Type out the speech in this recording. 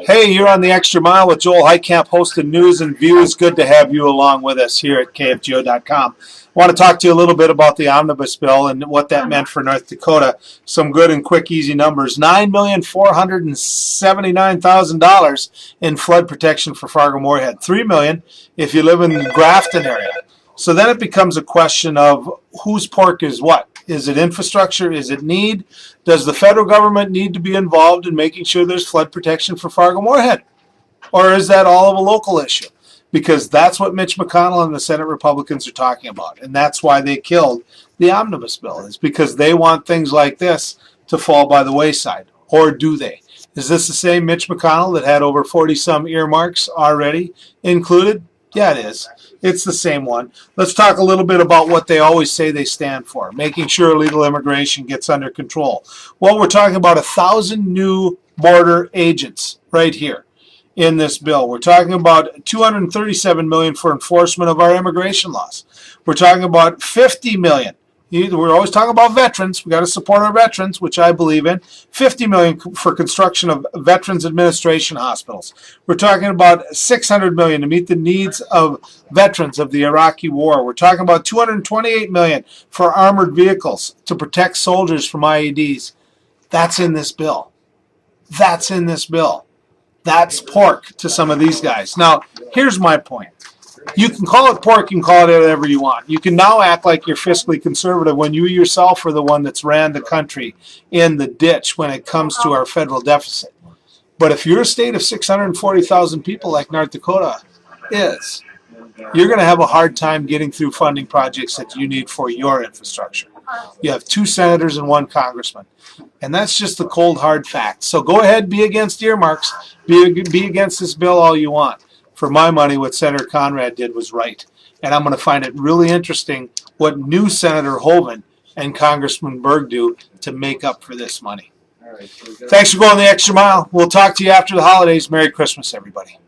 Hey, you're on the Extra Mile with Joel Heitkamp, hosting News and Views. Good to have you along with us here at KFGO.com. I want to talk to you a little bit about the Omnibus Bill and what that meant for North Dakota. Some good and quick, easy numbers. $9,479,000 in flood protection for Fargo-Moorhead. $3 million if you live in the Grafton area. So then it becomes a question of whose pork is what. Is it infrastructure? Is it need? Does the federal government need to be involved in making sure there's flood protection for Fargo-Moorhead? Or is that all of a local issue? Because that's what Mitch McConnell and the Senate Republicans are talking about. And that's why they killed the Omnibus Bill. It's because they want things like this to fall by the wayside. Or do they? Is this the same Mitch McConnell that had over 40-some earmarks already included? Yeah, it is. It's the same one. Let's talk a little bit about what they always say they stand for, making sure illegal immigration gets under control. Well, we're talking about 1,000 new border agents right here in this bill. We're talking about $237 million for enforcement of our immigration laws. We're talking about $50 million. We're always talking about veterans. We got to support our veterans, which I believe in. $50 million for construction of Veterans Administration hospitals. We're talking about $600 million to meet the needs of veterans of the Iraqi War. We're talking about $228 million for armored vehicles to protect soldiers from IEDs. That's in this bill. That's in this bill. That's pork to some of these guys. Now, here's my point. You can call it pork, you can call it whatever you want. You can now act like you're fiscally conservative when you yourself are the one that's ran the country in the ditch when it comes to our federal deficit. But if you're a state of 640,000 people like North Dakota is, you're going to have a hard time getting through funding projects that you need for your infrastructure. You have 2 senators and 1 congressman. And that's just the cold, hard fact. So go ahead, be against earmarks, be against this bill all you want. For my money, what Senator Conrad did was right. And I'm going to find it really interesting what new Senator Hoeven and Congressman Berg do to make up for this money. Thanks for going the extra mile. We'll talk to you after the holidays. Merry Christmas, everybody.